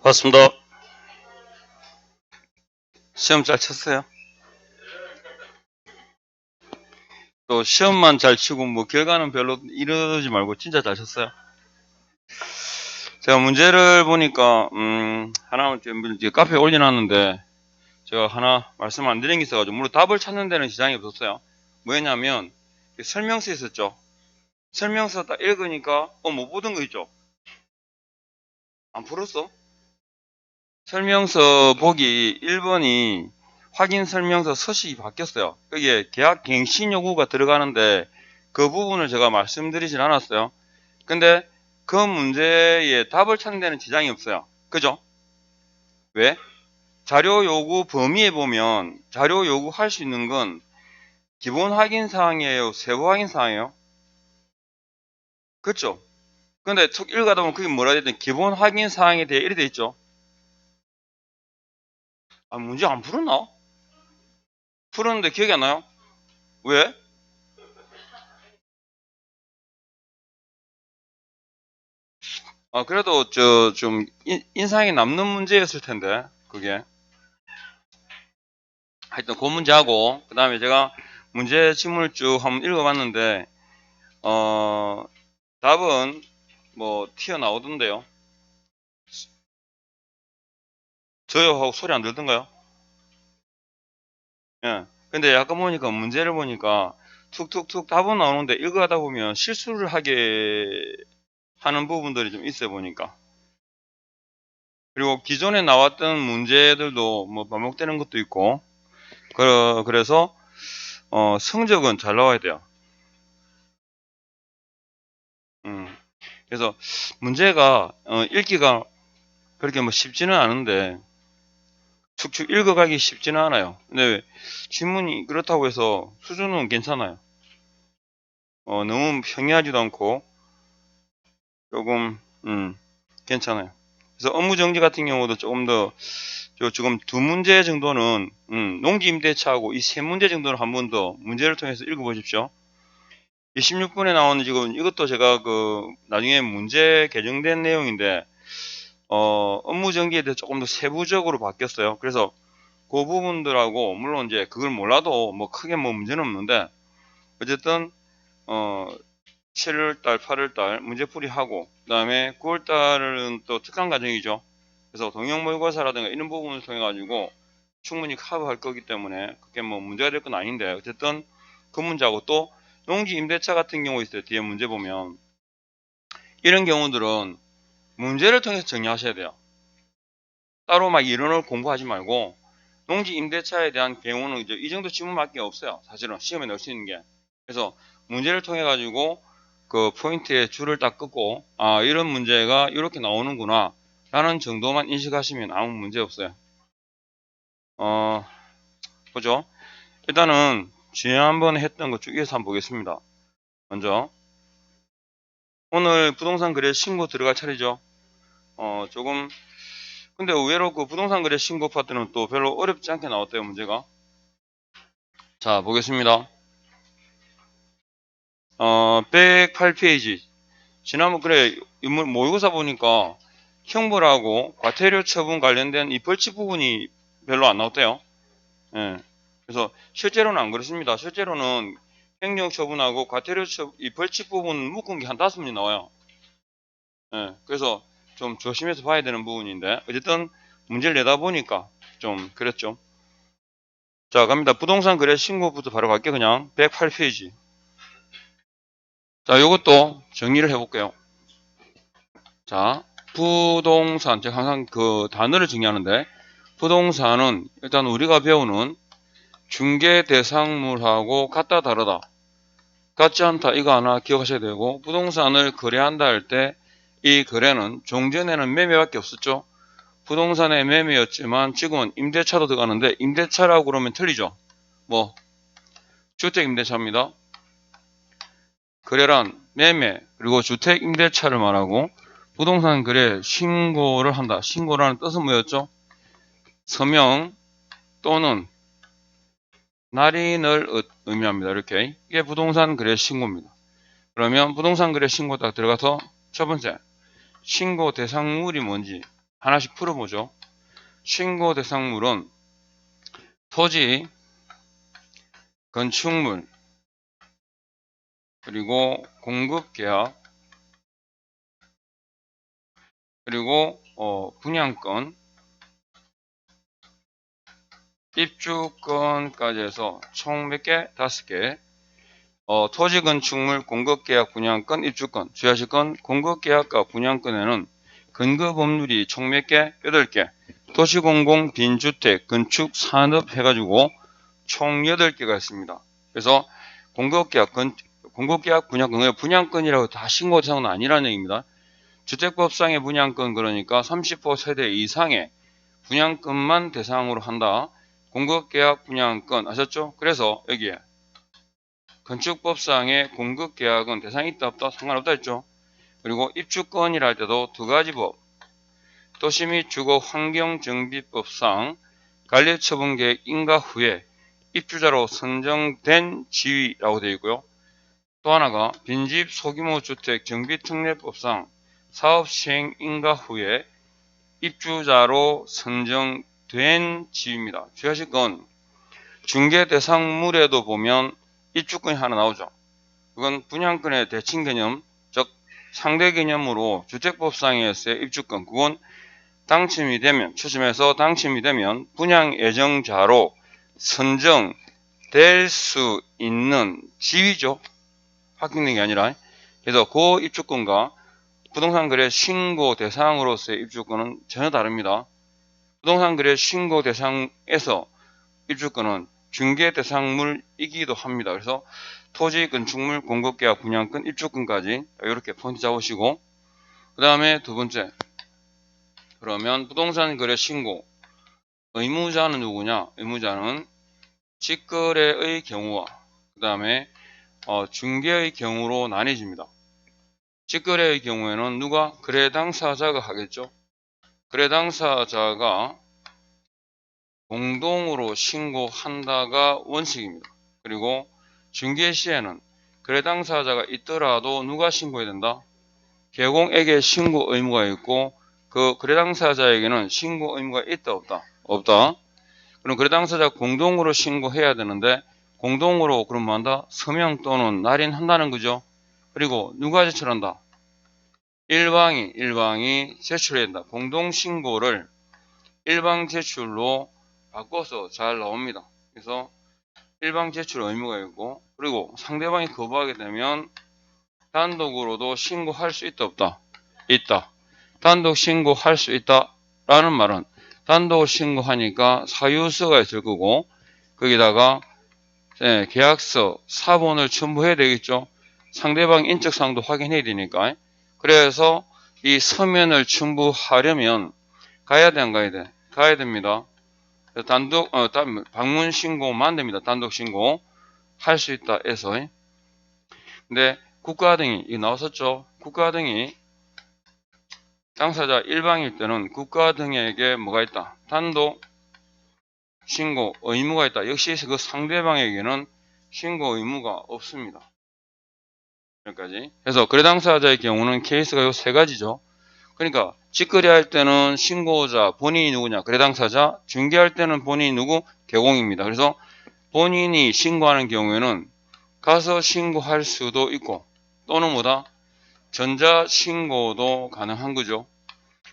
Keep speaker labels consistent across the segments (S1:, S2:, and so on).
S1: 반갑습니다. 시험 잘 쳤어요? 또 시험만 잘 치고 뭐 결과는 별로 이러지 말고 진짜 잘 쳤어요? 제가 문제를 보니까 하나 이제 카페에 올려놨는데 제가 하나 말씀 안 드린 게 있어가지고 물론 답을 찾는 데는 지장이 없었어요. 뭐였냐면 설명서 있었죠. 설명서 딱 읽으니까 못 보던 거 있죠. 안 풀었어? 설명서 보기 1번이 확인 설명서 서식이 바뀌었어요. 여기에 계약 갱신 요구가 들어가는데 그 부분을 제가 말씀드리진 않았어요. 근데 그 문제에 답을 찾는 데는 지장이 없어요. 그죠? 왜? 자료 요구 범위에 보면 자료 요구할 수 있는 건 기본 확인 사항이에요? 세부 확인 사항이에요? 그렇죠? 근데 쭉 읽어가다 보면 그게 뭐라 해야 되든 기본 확인 사항에 대해 이래 돼 있죠. 문제 안 풀었나? 풀었는데 기억이 안 나요? 왜? 그래도 좀 인상이 남는 문제였을 텐데 그게 하여튼 그 문제하고 그 다음에 제가 문제 지문을 쭉 한번 읽어봤는데 답은 뭐 튀어나오던데요. 저요 하고 소리 안 들던가요? 예. 근데 약간 보니까 문제를 보니까 툭툭툭 답은 나오는데 읽어가다 보면 실수를 하게 하는 부분들이 좀 있어 보니까. 그리고 기존에 나왔던 문제들도 뭐 반복되는 것도 있고 그래서 성적은 잘 나와야 돼요. 그래서 문제가 읽기가 그렇게 뭐 쉽지는 않은데 축축 읽어가기 쉽지는 않아요. 근데 지문이 그렇다고 해서 수준은 괜찮아요. 너무 평이하지도 않고 조금 괜찮아요. 그래서 업무 정지 같은 경우도 조금 더 지금 두 문제 정도는 농지 임대차하고 이 세 문제 정도는 한 번 더 문제를 통해서 읽어보십시오. 26분에 나오는 지금 이것도 제가 나중에 문제 개정된 내용인데 업무 전개에 대해 조금 더 세부적으로 바뀌었어요. 그래서 그 부분들하고 물론 이제 그걸 몰라도 뭐 크게 뭐 문제는 없는데 어쨌든 7월달, 8월달 문제풀이 하고 그다음에 9월달은 또 특강 과정이죠. 그래서 동영 모의고사라든가 이런 부분을 통해 가지고 충분히 커버할 거기 때문에 그게 뭐 문제가 될 건 아닌데 어쨌든 그 문제하고 또 농지 임대차 같은 경우 있어요. 뒤에 문제 보면 이런 경우들은 문제를 통해서 정리하셔야 돼요. 따로 막 이론을 공부하지 말고 농지 임대차에 대한 경우는 이제 이 정도 지문밖에 없어요. 사실은 시험에 넣을 수 있는 게. 그래서 문제를 통해 가지고 그 포인트에 줄을 딱 긋고 이런 문제가 이렇게 나오는구나 라는 정도만 인식하시면 아무 문제 없어요. 보죠. 일단은 지난번에 했던 것 중에서 한번 보겠습니다. 먼저 오늘 부동산 거래 신고 들어갈 차례죠. 조금 근데 의외로 그 부동산 거래 신고 파트는 또 별로 어렵지 않게 나왔대요, 문제가. 자, 보겠습니다. 108페이지. 지난번 그래 모의고사 보니까 형벌하고 과태료 처분 관련된 이 벌칙 부분이 별로 안 나왔대요. 예. 그래서 실제로는 안 그렇습니다. 실제로는 행정 처분하고 과태료 처분, 이 벌칙 부분 묶은 게 한 5문이 나와요. 예. 그래서 좀 조심해서 봐야 되는 부분인데 어쨌든 문제를 내다 보니까 좀 그랬죠. 자, 갑니다. 부동산 거래 신고부터 바로 갈게요. 그냥 108페이지. 자, 요것도 정리를 해볼게요. 자, 부동산, 제가 항상 그 단어를 정의하는데, 부동산은 일단 우리가 배우는 중개 대상물하고 같다 다르다. 같지 않다 이거 하나 기억하셔야 되고, 부동산을 거래한다 할 때 이 거래는 종전에는 매매밖에 없었죠. 부동산의 매매였지만 지금은 임대차도 들어가는데 임대차라고 그러면 틀리죠. 뭐 주택 임대차입니다. 거래란 매매 그리고 주택 임대차를 말하고 부동산 거래 신고를 한다. 신고라는 뜻은 뭐였죠? 서명 또는 날인을 의미합니다. 이렇게 이게 부동산 거래 신고입니다. 그러면 부동산 거래 신고 딱 들어가서 첫 번째 신고 대상물이 뭔지 하나씩 풀어보죠. 신고 대상물은 토지, 건축물, 그리고 공급계약, 그리고 분양권, 입주권까지 해서 총 몇 개? 5개. 토지, 건축물, 공급계약, 분양권, 입주권, 주야시권, 공급계약과 분양권에는 근거법률이 총 몇 개? 8개. 도시공공, 빈주택, 건축, 산업 해가지고 총 8개가 있습니다. 그래서 공급계약, 분양권이라고 다 신고 대상은 아니라는 얘기입니다. 주택법상의 분양권, 그러니까 30호세대 이상의 분양권만 대상으로 한다. 공급계약 분양권 아셨죠? 그래서 여기에 건축법상의 공급계약은 대상이 있다 없다? 상관없다 했죠. 그리고 입주권이라 할 때도 두 가지 법, 도시 및 주거 환경정비법상 관리처분계획 인가 후에 입주자로 선정된 지위라고 되어 있고요. 또 하나가 빈집 소규모 주택 정비특례법상 사업시행 인가 후에 입주자로 선정된 지위입니다. 주의하실 건 중개 대상물에도 보면 입주권이 하나 나오죠. 그건 분양권의 대칭 개념, 즉 상대 개념으로 주택법상에서의 입주권, 그건 당첨이 되면, 추첨해서 당첨이 되면 분양 예정자로 선정될 수 있는 지위죠. 확정된 게 아니라. 그래서 그 입주권과 부동산 거래 신고 대상으로서의 입주권은 전혀 다릅니다. 부동산 거래 신고 대상에서 입주권은 중개 대상물이기도 합니다. 그래서 토지, 건축물, 공급계약, 분양권, 입주권까지 이렇게 포인트 잡으시고, 그 다음에 두 번째, 그러면 부동산 거래 신고 의무자는 누구냐? 의무자는 직거래의 경우와 그 다음에 중개의 경우로 나뉘집니다. 직거래의 경우에는 누가? 거래 당사자가 하겠죠. 거래 당사자가 공동으로 신고한다가 원칙입니다. 그리고 중개 시에는 거래 당사자가 있더라도 누가 신고해야 된다? 개공에게 신고 의무가 있고 그 거래 당사자에게는 신고 의무가 있다 없다? 없다. 그럼 거래 당사자가 공동으로 신고해야 되는데 공동으로 그럼 뭐 한다? 서명 또는 날인한다는 거죠. 그리고 누가 제출한다? 일방이 제출해야 된다. 공동신고를 일방 제출로 바꿔서 잘 나옵니다. 그래서 일방 제출 의무가 있고, 그리고 상대방이 거부하게 되면 단독으로도 신고할 수 있다 없다? 있다. 단독 신고할 수 있다 라는 말은 단독 신고하니까 사유서가 있을 거고 거기다가 계약서 사본을 첨부해야 되겠죠. 상대방 인적사항도 확인해야 되니까. 그래서 이 서면을 첨부하려면 가야 돼 안 가야 돼? 가야 됩니다. 단독 방문 신고만 됩니다. 단독 신고 할 수 있다 해서. 근데 국가 등이 이거 나왔었죠. 국가 등이 당사자 일방일 때는 국가 등에게 뭐가 있다? 단독 신고 의무가 있다. 역시 그 상대방에게는 신고 의무가 없습니다. 여기까지. 그래서 거래 당사자의 경우는 케이스가 요 세 가지죠. 그러니까 직거래할 때는 신고자 본인이 누구냐? 거래 당사자. 중개할 때는 본인이 누구? 개공입니다. 그래서 본인이 신고하는 경우에는 가서 신고할 수도 있고 또는 뭐다? 전자 신고도 가능한 거죠.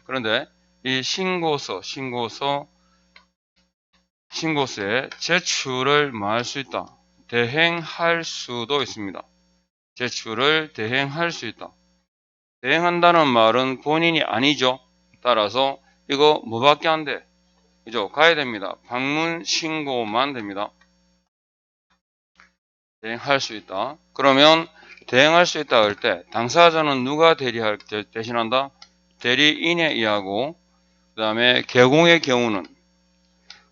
S1: 그런데 이 신고서에 제출을 뭐 할 수 있다? 대행할 수도 있습니다. 제출을 대행할 수 있다. 대행한다는 말은 본인이 아니죠. 따라서 이거 뭐밖에 안 돼? 그죠? 가야 됩니다. 방문 신고만 됩니다. 대행할 수 있다. 그러면 대행할 수 있다 할 때 당사자는 누가 대신한다? 대리인에 의하고 그 다음에 개공의 경우는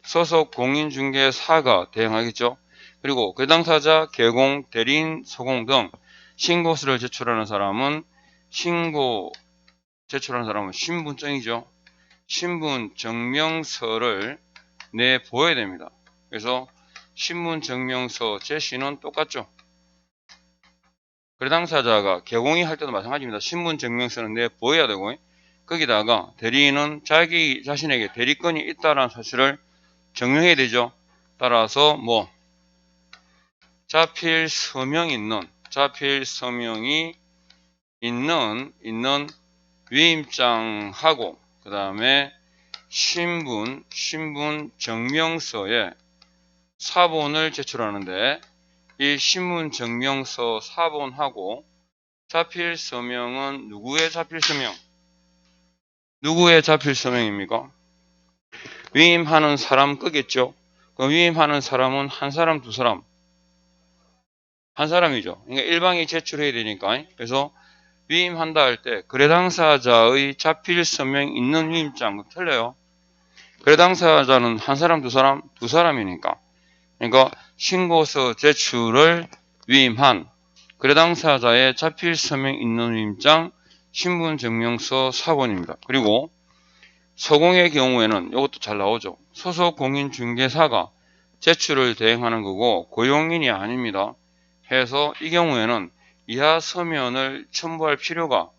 S1: 소속 공인중개사가 대행하겠죠. 그리고 그 당사자, 개공, 대리인, 소공 등 신고서를 제출하는 사람은 신분증이죠. 신분증명서를 내보여야 됩니다. 그래서 신분증명서 제시는 똑같죠. 거래 당사자가 개공이 할 때도 마찬가지입니다. 신분증명서는 내보여야 되고 거기다가 대리인은 자기 자신에게 대리권이 있다는 사실을 증명해야 되죠. 따라서 뭐 자필 서명이 있는 위임장하고 그 다음에 신분 증명서에 사본을 제출하는데 이 신분 증명서 사본하고 자필 서명은 누구의 자필 서명입니까? 위임하는 사람 거겠죠. 그 위임하는 사람은 한 사람, 두 사람? 한 사람이죠. 그러니까 일방이 제출해야 되니까. 그래서 위임한다 할 때 거래 당사자의 자필 서명 있는 위임장 틀려요. 거래 당사자는 한 사람, 두 사람? 두 사람이니까. 그러니까 신고서 제출을 위임한 거래 당사자의 자필 서명 있는 위임장 신분증명서 사본입니다. 그리고 서공의 경우에는 이것도 잘 나오죠. 소속 공인중개사가 제출을 대행하는 거고 고용인이 아닙니다. 해서 이 경우에는 이하 서면을 첨부할 필요가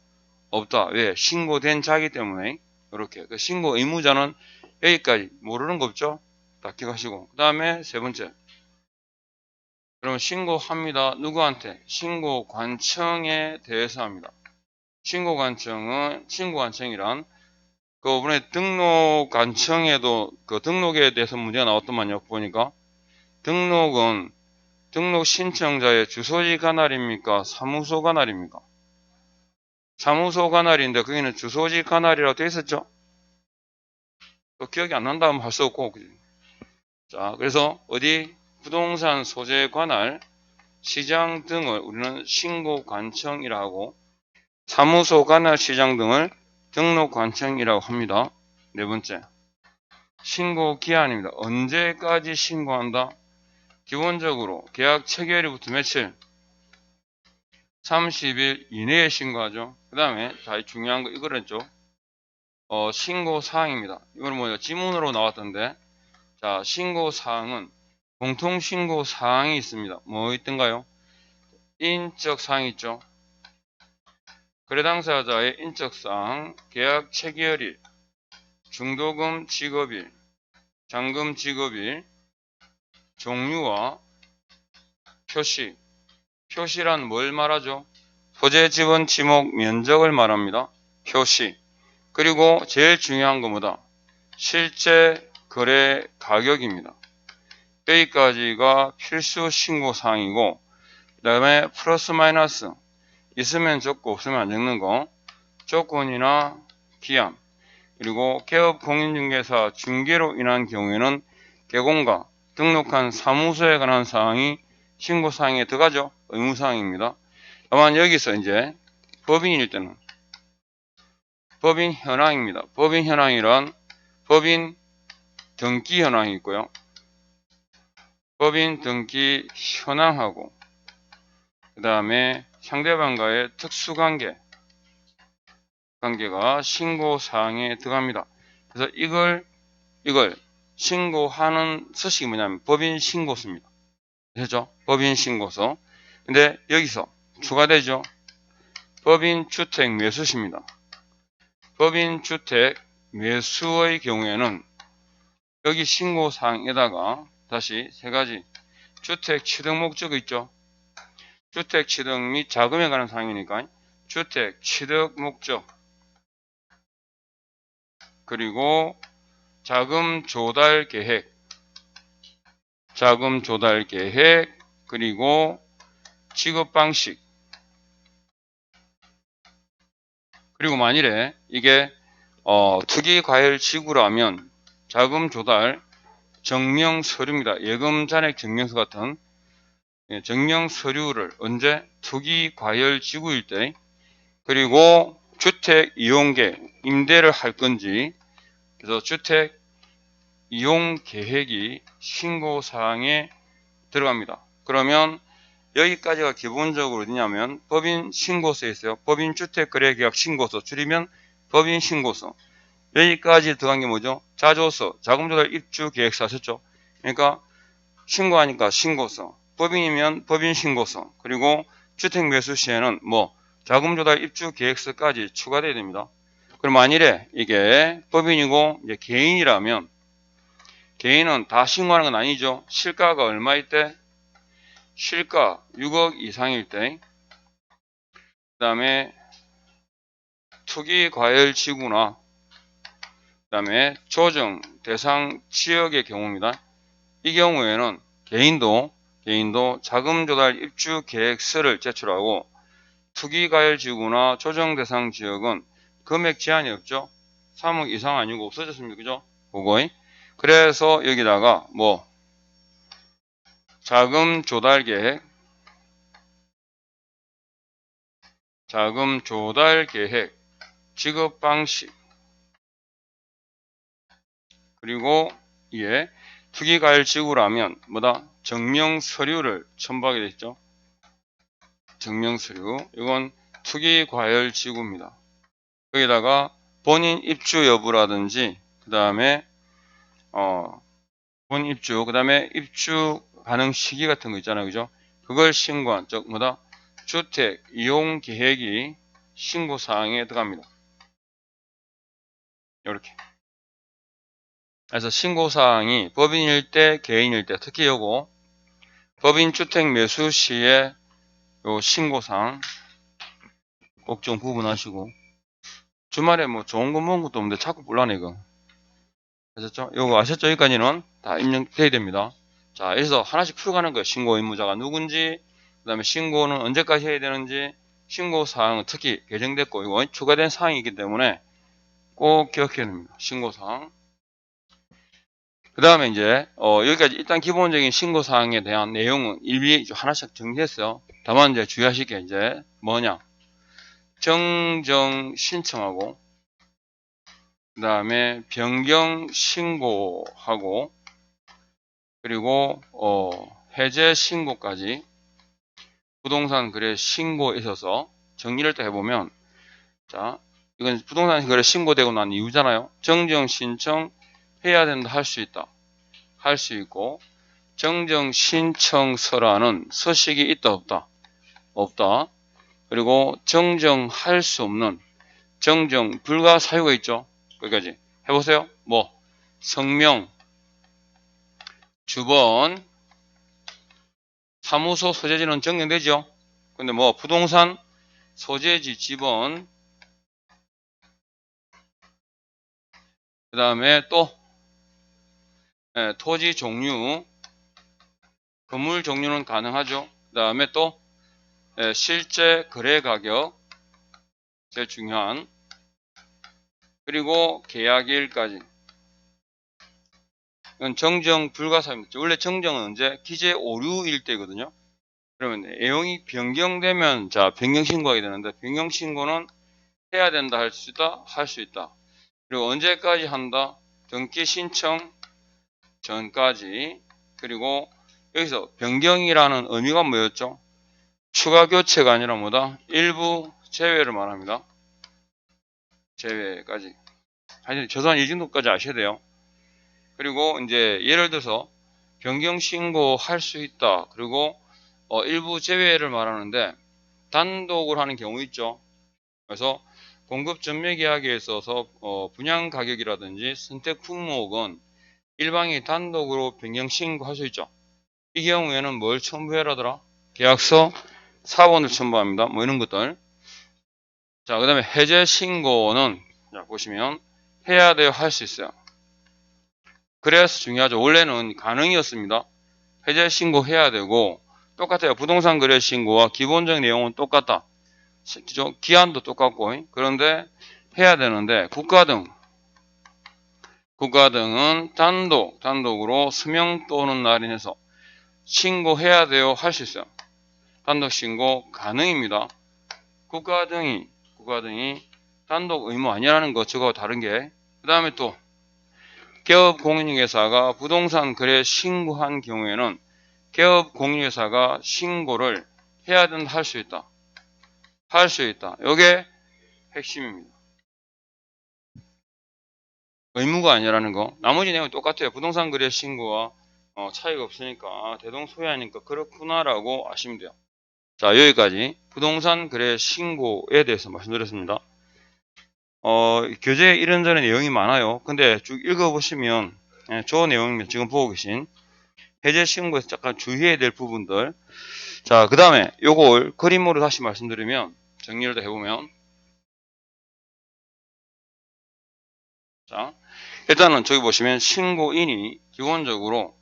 S1: 없다. 왜? 신고된 자기 때문에. 이렇게 그 신고 의무자는 여기까지 모르는 거 없죠? 딱 기억하시고. 그 다음에 세 번째. 그러면 신고합니다. 누구한테? 신고관청에 대해서 합니다. 신고관청이란 그 이번에 등록관청에도 그 등록에 대해서 문제가 나왔더만요. 보니까 등록 신청자의 주소지 관할입니까? 사무소 관할입니까? 사무소 관할인데 거기는 주소지 관할이라고 되어 있었죠? 또 기억이 안 난다면 할 수 없고. 자, 그래서 어디 부동산 소재 관할, 시장 등을 우리는 신고관청이라고 하고 사무소 관할 시장 등을 등록관청이라고 합니다. 네 번째, 신고기한입니다. 언제까지 신고한다? 기본적으로 계약 체결일부터 며칠? 30일 이내에 신고하죠. 그 다음에 자, 중요한 거 이거랬죠. 신고사항입니다. 이거는 뭐예요? 지문으로 나왔던데, 자, 신고사항은 공통신고사항이 있습니다. 뭐 있던가요? 인적사항이 있죠. 거래 당사자의 인적사항, 계약 체결일, 중도금 지급일, 잔금 지급일, 종류와 표시. 표시란 뭘 말하죠? 소재 지분 지목 면적을 말합니다. 표시. 그리고 제일 중요한 거 뭐다? 실제 거래 가격입니다. 여기까지가 필수 신고 사항이고, 그 다음에 플러스 마이너스 있으면 적고 없으면 안 적는 거, 조건이나 기한, 그리고 개업 공인중개사 중개로 인한 경우에는 개공과 등록한 사무소에 관한 사항이 신고사항에 들어가죠. 의무사항입니다. 다만 여기서 이제 법인일 때는 법인 현황입니다. 법인 현황이란 법인 등기 현황이 있고요. 법인 등기 현황하고 그 다음에 상대방과의 특수관계가 신고사항에 들어갑니다. 그래서 이걸 신고하는 서식이 뭐냐면 법인신고서입니다. 그죠? 법인신고서. 근데 여기서 추가되죠. 법인주택 매수시입니다. 법인주택 매수의 경우에는 여기 신고사항에다가 다시 세 가지 주택 취득 목적이 있죠. 주택 취득 및 자금에 관한 사항이니까 주택 취득 목적, 그리고 자금 조달 계획, 그리고 지급 방식. 그리고 만일에 이게 투기 과열 지구라면 자금 조달 증명 서류입니다. 예금 잔액 증명서 같은 증명 서류를 언제? 투기 과열 지구일 때, 그리고 주택 이용계 임대를 할 건지, 그래서 주택 이용 계획이 신고사항에 들어갑니다. 그러면 여기까지가 기본적으로 어디냐면 법인신고서에 있어요. 법인주택거래계약 신고서, 줄이면 법인신고서. 여기까지 들어간 게 뭐죠? 자조서, 자금조달 입주계획서 하셨죠? 그러니까 신고하니까 신고서, 법인이면 법인신고서, 그리고 주택매수 시에는 뭐 자금조달 입주계획서까지 추가되어야 됩니다. 그럼 만일에 이게 법인이고 이제 개인이라면 개인은 다 신고하는 건 아니죠. 실가가 얼마일 때? 실가 6억 이상일 때. 그 다음에 투기과열지구나 그 다음에 조정 대상 지역의 경우입니다. 이 경우에는 개인도 자금조달 입주 계획서를 제출하고 투기과열지구나 조정 대상 지역은 금액 제한이 없죠. 3억 이상 아니고 없어졌습니다. 그죠? 그거. 그래서 여기다가 뭐 자금 조달 계획 지급 방식 그리고 이게 투기과열지구라면 뭐다? 증명 서류를 첨부하게 됐죠. 증명 서류. 이건 투기과열지구입니다. 여기다가 본인 입주 여부라든지 그 다음에 본인 입주 그 다음에 입주 가능 시기 같은 거 있잖아요. 그죠? 그걸 신고한 즉 뭐다? 주택 이용 계획이 신고사항에 들어갑니다. 이렇게. 그래서 신고사항이 법인일 때, 개인일 때, 특히 요거 법인 주택 매수 시에 요 신고사항 꼭 좀 구분하시고 주말에 뭐 좋은 거 먹은 것도 없는데 자꾸 불러내 이거. 아셨죠? 요거 아셨죠? 여기까지는 다 입력돼야 됩니다. 자, 여기서 하나씩 풀어가는 거예요. 신고 의무자가 누군지, 그 다음에 신고는 언제까지 해야 되는지, 신고사항은 특히 개정됐고 이거 추가된 사항이기 때문에 꼭 기억해야 됩니다. 신고사항. 그 다음에 이제 여기까지 일단 기본적인 신고사항에 대한 내용은 일일이 하나씩 정리했어요. 다만 이제 주의하실 게 이제 뭐냐, 정정 신청하고 그 다음에 변경 신고하고 그리고 해제 신고까지 부동산 거래 신고에 있어서 정리를 또 해보면, 자, 이건 부동산 거래 신고되고 난 이유잖아요. 정정 신청 해야 된다 할 수 있다. 할 수 있고, 정정 신청서라는 서식이 있다 없다? 없다. 그리고 정정할 수 없는 정정 불가 사유가 있죠. 거기까지 해보세요. 뭐 성명, 주번, 사무소 소재지는 정정되죠. 근데 뭐 부동산 소재지 지번, 그 다음에 또 토지 종류, 건물 종류는 가능하죠. 그 다음에 또 실제 거래 가격, 제일 중요한, 그리고 계약일까지. 이건 정정 불가사입니다. 원래 정정은 언제? 기재 오류일 때거든요. 그러면 내용이 변경되면 자 변경 신고하게 되는데, 변경 신고는 해야 된다 할 수 있다 할 수 있다. 그리고 언제까지 한다? 등기 신청 전까지. 그리고 여기서 변경이라는 의미가 뭐였죠? 추가 교체가 아니라 뭐다? 일부 제외를 말합니다. 제외까지. 하여튼 최소한 이 정도까지 아셔야 돼요. 그리고 이제 예를 들어서 변경 신고할 수 있다. 그리고 일부 제외를 말하는데 단독으로 하는 경우 있죠. 그래서 공급 전매 계약에 있어서 분양 가격이라든지 선택 품목은 일방이 단독으로 변경 신고할 수 있죠. 이 경우에는 뭘 첨부해라더라? 계약서 사본을 첨부합니다. 뭐 이런 것들. 자, 그 다음에 해제 신고는 자, 보시면 해야 돼요, 할 수 있어요. 그래서 중요하죠. 원래는 가능이었습니다. 해제 신고해야 되고 똑같아요. 부동산 거래 신고와 기본적 내용은 똑같다. 기한도 똑같고. 그런데 해야 되는데 국가 등은 단독으로 서명 또는 날인해서 신고해야 돼요, 할 수 있어요. 단독 신고 가능입니다. 국가 등이 단독 의무 아니라는 것, 저거와 다른 게. 그 다음에 또 개업 공인중개사가 부동산 거래 신고한 경우에는 개업 공인중개사가 신고를 해야 된다 할 수 있다. 할 수 있다. 이게 핵심입니다. 의무가 아니라는 거. 나머지 내용은 똑같아요. 부동산 거래 신고와 차이가 없으니까 대동소이하니까 그렇구나라고 아시면 돼요. 자, 여기까지 부동산 거래 신고에 대해서 말씀드렸습니다. 교재에 이런저런 내용이 많아요. 근데 쭉 읽어보시면 좋은 내용입니다. 지금 보고 계신 해제 신고에서 잠깐 주의해야 될 부분들. 자, 그 다음에 요걸 그림으로 다시 말씀드리면, 정리를 더 해보면, 자, 일단은 저기 보시면 신고인이 기본적으로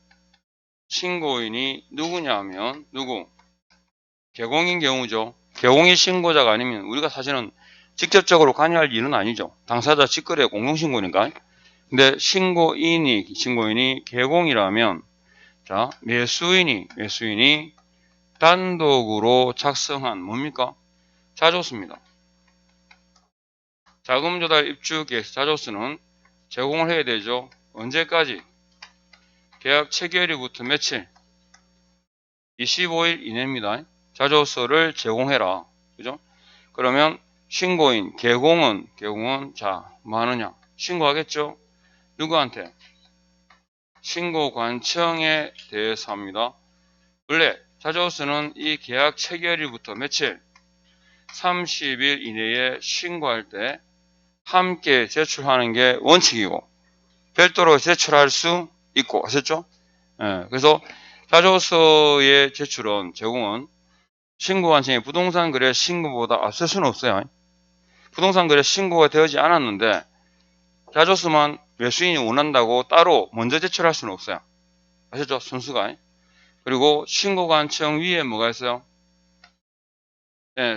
S1: 신고인이 누구냐 하면 누구? 개공인 경우죠. 개공이 신고자가 아니면 우리가 사실은 직접적으로 관여할 일은 아니죠. 당사자 직거래 공동신고니까. 근데 신고인이 개공이라면, 자, 매수인이 단독으로 작성한 뭡니까? 자조서입니다. 자금조달 입주 계획서 자조서는 제공을 해야 되죠. 언제까지? 계약 체결일부터 며칠? 25일 이내입니다. 자조서를 제공해라. 그죠? 그러면 신고인, 개공은 자, 뭐 하느냐? 신고하겠죠? 누구한테? 신고관청에 대해서 합니다. 원래 자조서는 이 계약 체결일부터 며칠? 30일 이내에 신고할 때 함께 제출하는 게 원칙이고, 별도로 제출할 수 있고, 아셨죠? 그래서 자조서의 제공은 신고관청의 부동산 거래 신고보다 앞설 수는 없어요. 부동산 거래 신고가 되지 않았는데 자조서만 매수인이 원한다고 따로 먼저 제출할 수는 없어요. 아셨죠? 순수가. 그리고 신고관청 위에 뭐가 있어요?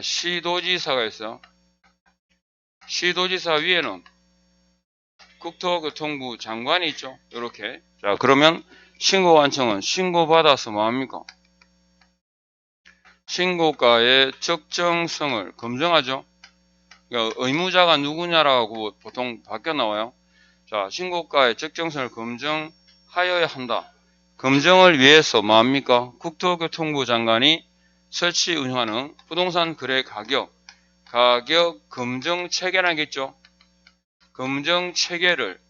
S1: 시도지사가 있어요. 시도지사 위에는 국토교통부 장관이 있죠. 이렇게. 자, 그러면 신고관청은 신고받아서 뭐합니까? 신고가의 적정성을 검증하죠. 그러니까 의무자가 누구냐라고 보통 바뀌어 나와요. 자, 신고가의 적정성을 검증하여야 한다. 검증을 위해서 뭐합니까? 국토교통부 장관이 설치 운영하는 부동산 거래 가격 검증 체계라겠죠. 검증 체계를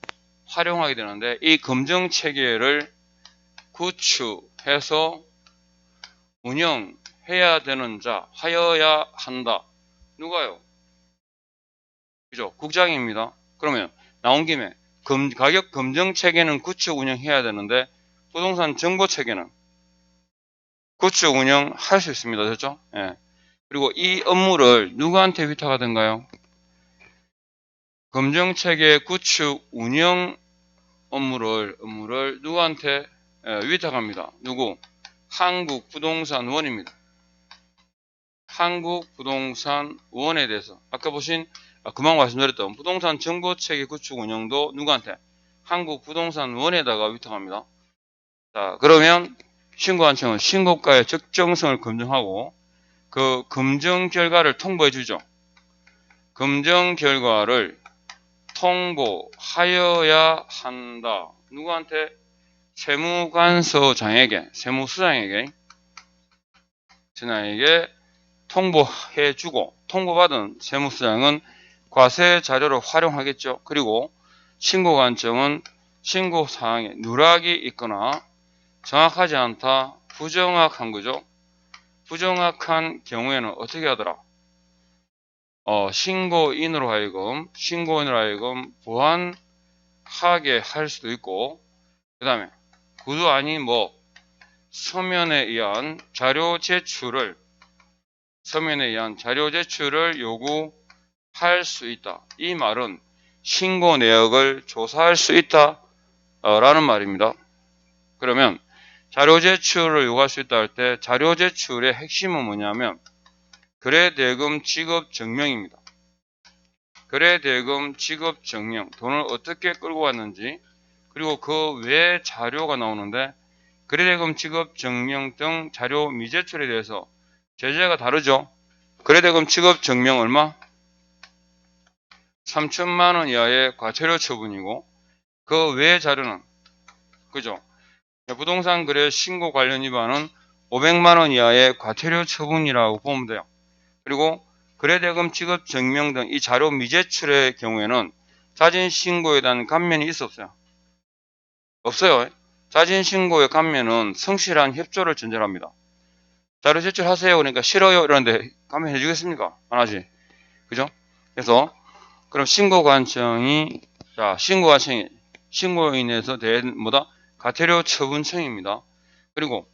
S1: 활용하게 되는데, 이 검증 체계를 구축해서 운영해야 되는 자, 하여야 한다. 누가요? 그죠? 국장입니다. 그러면 나온 김에 가격 검증 체계는 구축 운영해야 되는데, 부동산 정보 체계는 구축 운영할 수 있습니다. 그렇죠? 예. 그리고 이 업무를 누구한테 위탁하던가요? 검증 체계 구축 운영 업무를 누구한테 위탁합니다. 누구? 한국부동산원입니다. 한국부동산원에 대해서 아까 보신 그만 말씀드렸던 부동산 정보체계 구축 운영도 누구한테? 한국부동산원에다가 위탁합니다. 자, 그러면 신고관청은 신고가의 적정성을 검증하고 그 검증 결과를 통보해 주죠. 검증 결과를 통보하여야 한다. 누구한테? 세무관서장에게, 세무수장에게 통보해주고, 통보받은 세무수장은 과세 자료를 활용하겠죠. 그리고 신고관청은 신고사항에 누락이 있거나 정확하지 않다, 부정확한 거죠. 부정확한 경우에는 어떻게 하더라? 신고인으로 하여금 보완하게 할 수도 있고, 그 다음에 구두 아닌 서면에 의한 자료 제출을 요구할 수 있다. 이 말은 신고 내역을 조사할 수 있다 라는 말입니다. 그러면 자료 제출을 요구할 수 있다 할 때 자료 제출의 핵심은 뭐냐면 거래대금 지급 증명입니다. 거래대금 지급 증명, 돈을 어떻게 끌고 왔는지, 그리고 그 외에 자료가 나오는데 거래대금 지급 증명 등 자료 미제출에 대해서 제재가 다르죠. 거래대금 지급 증명 얼마? 3천만 원 이하의 과태료 처분이고, 그 외의 자료는 그죠? 부동산 거래 신고 관련 위반은 500만 원 이하의 과태료 처분이라고 보면 돼요. 그리고 거래대금 지급 증명 등 이 자료 미제출의 경우에는 자진신고에 대한 감면이 있어 없어요? 없어요. 자진신고의 감면은 성실한 협조를 전제로 합니다. 자료 제출하세요. 그러니까 싫어요. 이러는데 감면해 주겠습니까? 안 하지. 그죠? 그래서 그럼 신고관청이, 자, 신고로 인해서 된, 과태료 처분청입니다. 그리고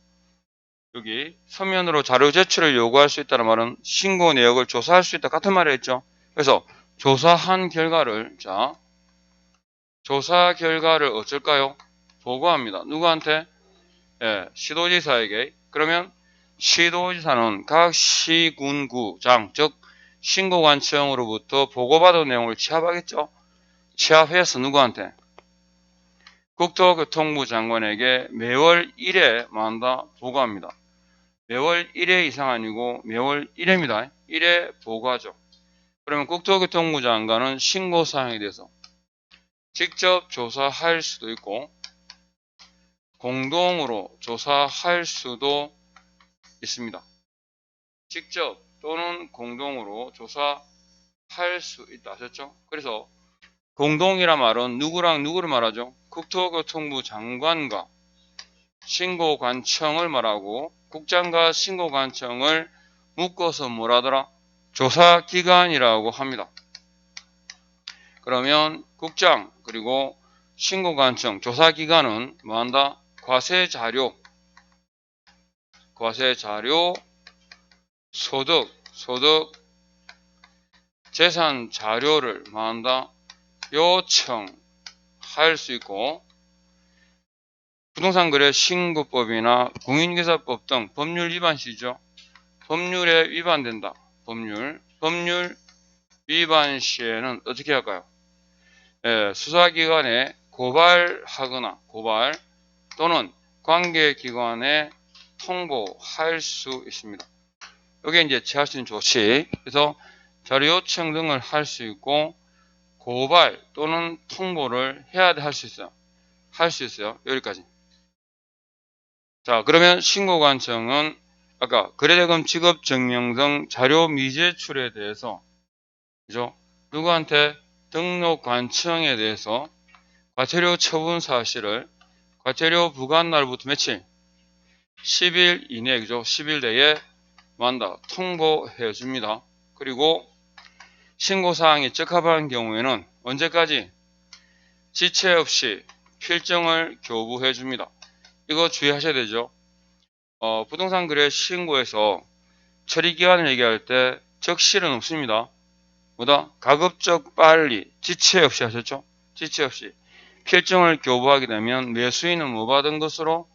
S1: 여기 서면으로 자료 제출을 요구할 수 있다는 말은 신고 내역을 조사할 수 있다 같은 말을 했죠. 그래서 조사한 결과를, 자, 조사 결과를 어쩔까요? 보고합니다. 누구한테? 예, 시도지사에게. 그러면 시도지사는 각 시군구장, 즉 신고관청으로부터 보고받은 내용을 취합하겠죠. 취합해서 누구한테? 국토교통부 장관에게 매월 1회 만다 보고합니다. 매월 1회 이상 아니고 매월 1회입니다. 1회 보고하죠. 그러면 국토교통부 장관은 신고사항에 대해서 직접 조사할 수도 있고 공동으로 조사할 수도 있습니다. 직접 또는 공동으로 조사할 수 있다 하셨죠? 그래서 공동이란 말은 누구랑 누구를 말하죠? 국토교통부 장관과 신고관청을 말하고 국장과 신고관청을 묶어서 뭐라더라? 조사기관이라고 합니다. 그러면 국장 그리고 신고관청 조사기관은 뭐한다? 과세자료, 소득, 재산 자료를 뭐한다? 요청할 수 있고 부동산 거래 신고법이나 공인중개사법 등 법률 위반 시죠. 법률에 위반된다. 법률 위반 시에는 어떻게 할까요? 예, 수사기관에 고발하거나 또는 관계기관에 통보할 수 있습니다. 이게 이제 취할 수 있는 조치. 그래서 자료 요청 등을 할 수 있고 고발 또는 통보를 해야 할 수 있어요. 여기까지. 자, 그러면 신고관청은 아까 거래대금 지급증명 등 자료 미제출에 대해서 그죠? 누구한테? 등록관청에 대해서 과태료 처분 사실을 과태료 부과 날부터 며칠? 10일 이내, 그죠? 10일 내에 만다 통보해 줍니다. 그리고 신고사항이 적합한 경우에는 언제까지? 지체 없이 필정을 교부해 줍니다. 이거 주의하셔야 되죠. 부동산 거래 신고에서 처리기간을 얘기할 때 적실은 없습니다. 가급적 빨리 지체 없이 하셨죠? 지체 없이 필정을 교부하게 되면 매수인은 뭐 받은 것으로?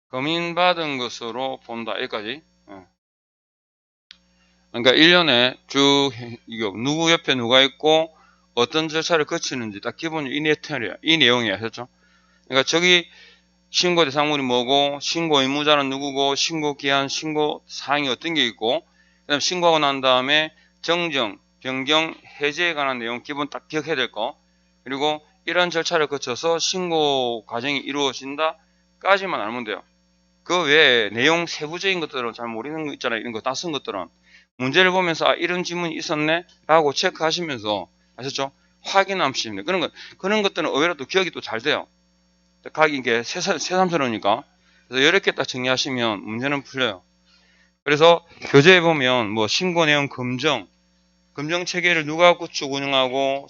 S1: 검인받은 것으로 본다. 여기까지. 그러니까 1년에 누구 옆에 누가 있고 어떤 절차를 거치는지 딱 기본적으로 이 내용이야. 하셨죠? 그러니까 저기 신고 대상물이 뭐고 신고 의무자는 누구고 신고 기한, 신고 사항이 어떤 게 있고 그다음 신고하고 난 다음에 정정, 변경, 해제에 관한 내용 기본 딱 기억해야 될 거. 그리고 이런 절차를 거쳐서 신고 과정이 이루어진다까지만 알면 돼요. 그 외에 내용 세부적인 것들은 잘 모르는 거 있잖아요. 이런 거 낯선 것들은 문제를 보면서 이런 질문이 있었네 라고 체크하시면서 아셨죠? 확인하시면 돼요. 그런 것들은 의외로 또 기억이 또 잘 돼요. 각이 이게 새삼스러우니까. 그래서 이렇게 딱 정리하시면 문제는 풀려요. 그래서 교재에 보면 뭐 신고 내용 검정 체계를 누가 구축 운영하고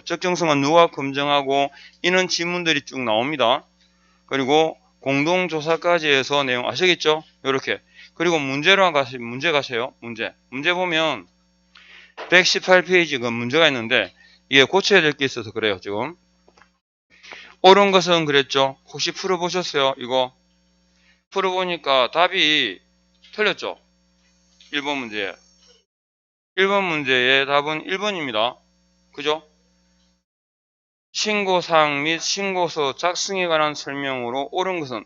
S1: 적정성은 누가 검증하고 이런 질문들이 쭉 나옵니다. 그리고 공동조사까지 해서 내용 아시겠죠? 이렇게. 그리고 문제 가세요. 문제 보면 118페이지 그 문제가 있는데 이게 고쳐야 될 게 있어서 그래요. 지금 옳은 것은 그랬죠. 혹시 풀어보셨어요? 이거 풀어보니까 답이 틀렸죠. 1번 문제. 1번 문제의 답은 1번입니다. 그죠? 신고사항 및 신고서 작성에 관한 설명으로 옳은 것은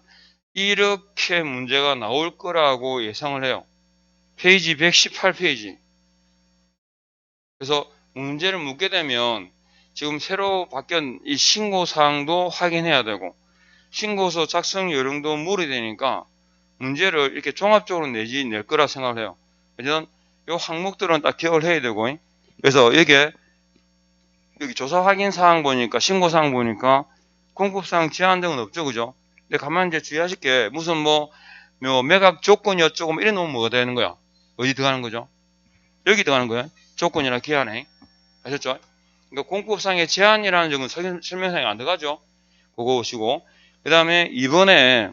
S1: 이렇게 문제가 나올 거라고 예상을 해요. 페이지 118페이지. 그래서 문제를 묻게 되면 지금 새로 바뀐 이 신고사항도 확인해야 되고 신고서 작성 요령도 물어야 되니까 문제를 이렇게 종합적으로 낼 거라 생각을 해요. 그래서 이 항목들은 딱 기억을 해야 되고 그래서 여기 조사 확인 사항 보니까 신고사항 보니까 공급사항 제한 등은 없죠. 그죠? 근데 가만히 이제 주의하실 게 무슨 매각 조건이 어쩌고 이래 놓으면 뭐가 되는 거야? 어디 들어가는 거죠? 여기 들어가는 거야. 조건이나 기한에. 아셨죠? 그러니까 공법상의 제한이라는 점은 설명상에 안 들어가죠. 그거 보시고. 그 다음에 이번에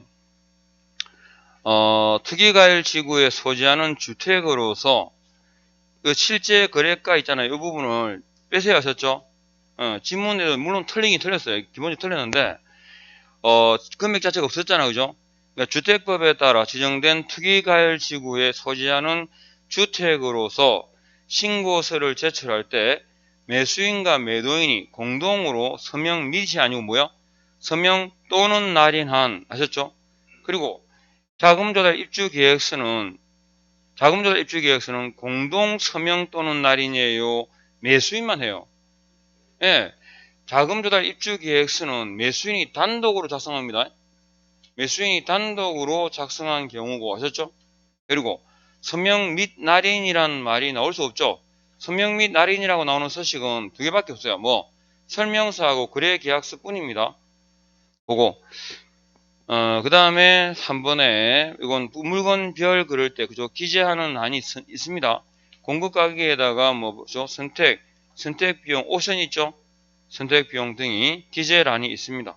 S1: 특이과열 지구에 소지하는 주택으로서 그 실제 거래가 있잖아요. 이 부분을 빼세요. 하셨죠? 지문에도 물론 틀리긴 틀렸어요. 기본이 틀렸는데 금액 자체가 없었잖아요. 그죠? 그러니까 주택법에 따라 지정된 특이과열 지구에 소지하는 주택으로서 신고서를 제출할 때 매수인과 매도인이 공동으로 서명 및이 아니고 뭐야? 서명 또는 날인한 아셨죠? 그리고 자금조달 입주계획서는 공동 서명 또는 날인이에요. 매수인만 해요. 예, 자금조달 입주계획서는 매수인이 단독으로 작성합니다. 매수인이 단독으로 작성한 경우고 아셨죠? 그리고 서명 및 날인이란 말이 나올 수 없죠. 서명 및 날인이라고 나오는 서식은 두 개밖에 없어요. 뭐 설명서하고 거래계약서 뿐입니다. 보고 그 다음에 3번에 이건 물건별 그럴 때 그죠? 기재하는 한이 있습니다. 공급가격에다가 뭐죠? 선택비용 옵션 있죠? 선택비용 등이 기재란이 있습니다.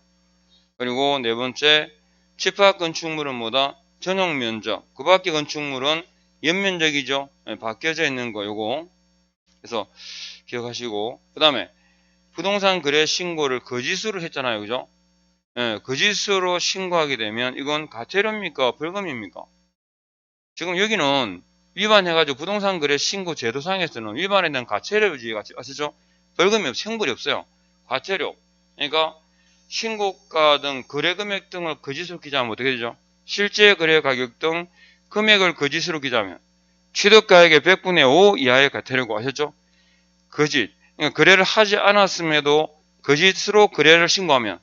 S1: 그리고 네 번째 집합 건축물은 뭐다? 전용 면적. 그 밖에 건축물은 연면적이죠. 바뀌어져 있는 거 요거. 그래서 기억하시고 그 다음에 부동산 거래 신고를 거짓으로 했잖아요. 그죠? 거짓으로 신고하게 되면 이건 과태료입니까? 벌금입니까? 지금 여기는 위반해가지고 부동산 거래 신고 제도상에서는 위반에 대한 과태료지 아시죠? 벌금이 형벌이 없어요. 과태료. 그러니까 신고가 등 거래 금액 등을 거짓으로 기재하면 어떻게 되죠? 실제 거래 가격 등 금액을 거짓으로 기재하면 취득가액의 100분의 5 이하의 과태료고 아셨죠? 거짓. 그러니까 거래를 하지 않았음에도 거짓으로 거래를 신고하면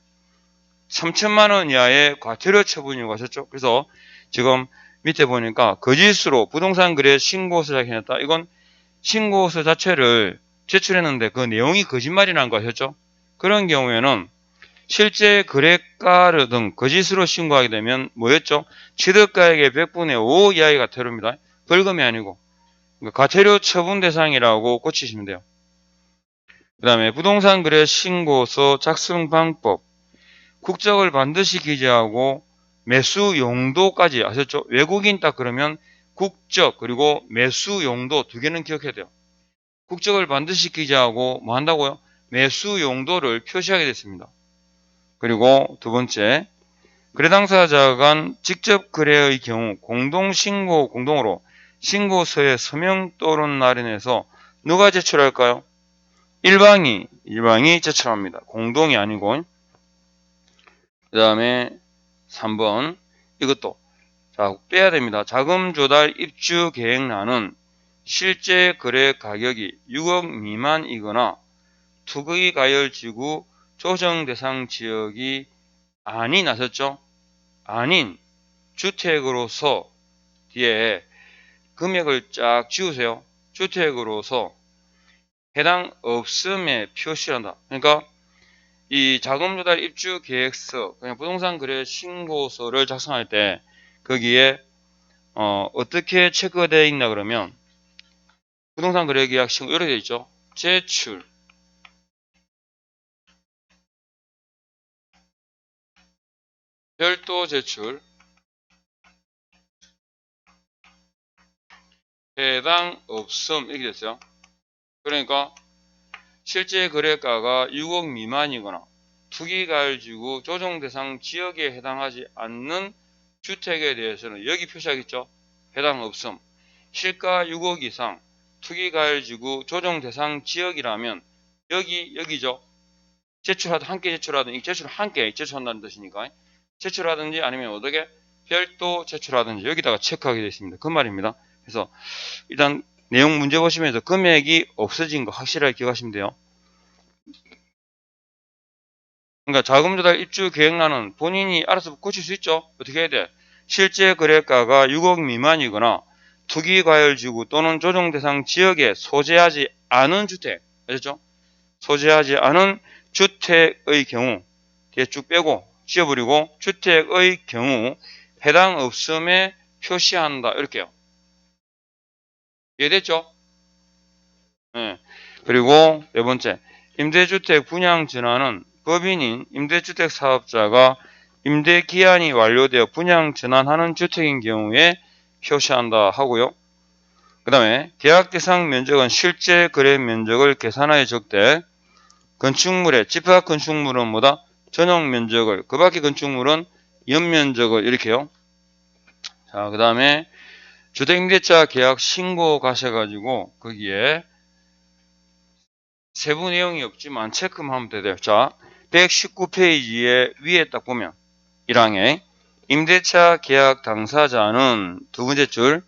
S1: 3천만 원 이하의 과태료 처분이고 하셨죠? 그래서 지금 밑에 보니까 거짓으로 부동산 거래 신고서 작성했다. 이건 신고서 자체를 제출했는데 그 내용이 거짓말이라는 거 아셨죠? 그런 경우에는 실제 거래가 등 거짓으로 신고하게 되면 뭐였죠? 취득가액의 100분의 5 이하의 과태료입니다. 벌금이 아니고 그러니까 과태료 처분 대상이라고 고치시면 돼요. 그 다음에 부동산 거래 신고서 작성 방법 국적을 반드시 기재하고 매수 용도까지 아셨죠? 외국인 딱 그러면 국적 그리고 매수 용도 두 개는 기억해야 돼요. 국적을 반드시 기재하고 뭐 한다고요? 매수 용도를 표시하게 됐습니다. 그리고 두 번째 거래 당사자 간 직접 거래의 경우 공동으로 신고서에 서명 또는 날인해서 누가 제출할까요? 일방이 제출합니다. 공동이 아니고. 그 다음에 3번 이것도 자 빼야 됩니다. 자금 조달 입주 계획란은 실제 거래 가격이 6억 미만이거나 투기 가열 지구 조정 대상 지역이 아닌 아셨죠? 아닌 주택으로서 뒤에 금액을 쫙 지우세요. 주택으로서 해당 없음에 표시한다. 그러니까 이 자금조달 입주 계획서, 그냥 부동산 거래 신고서를 작성할 때 거기에 어떻게 체크되어 있나 그러면 부동산 거래 계약 신고 이렇게 되어 있죠. 제출, 별도 제출, 해당 없음 이렇게 됐어요. 그러니까 실제 거래가가 6억 미만이거나 투기가열지구 조정 대상 지역에 해당하지 않는 주택에 대해서는 여기 표시하겠죠. 해당 없음. 실가 6억 이상 투기가열지구 조정 대상 지역이라면 여기죠. 함께 제출한다는 뜻이니까 제출하든지 아니면 어떻게 별도 제출하든지 여기다가 체크하게 되어 있습니다. 그 말입니다. 그래서 일단 내용 문제 보시면서 금액이 없어진 거 확실하게 기억하시면 돼요. 그러니까 자금조달 입주 계획란은 본인이 알아서 고칠 수 있죠. 어떻게 해야 돼? 실제 거래가가 6억 미만이거나 투기과열지구 또는 조정대상 지역에 소재하지 않은 주택, 아셨죠? 소재하지 않은 주택의 경우 뒤에 쭉 빼고 지워버리고 주택의 경우 해당 없음에 표시한다. 이렇게요. 이해됐죠? 네. 그리고 네 번째, 임대주택 분양 전환은 법인인 임대주택 사업자가 임대 기한이 완료되어 분양 전환하는 주택인 경우에 표시한다 하고요. 그 다음에 계약 대상 면적은 실제 거래 면적을 계산하여 적되 건축물의 집합 건축물은 뭐다? 전용 면적을, 그 밖의 건축물은 연면적을 이렇게요. 자, 그 다음에 주택임대차 계약 신고 가셔가지고 거기에 세부 내용이 없지만 체크만 하면 돼요. 자, 119페이지에 위에 딱 보면 1항에 임대차 계약 당사자는 두 번째 줄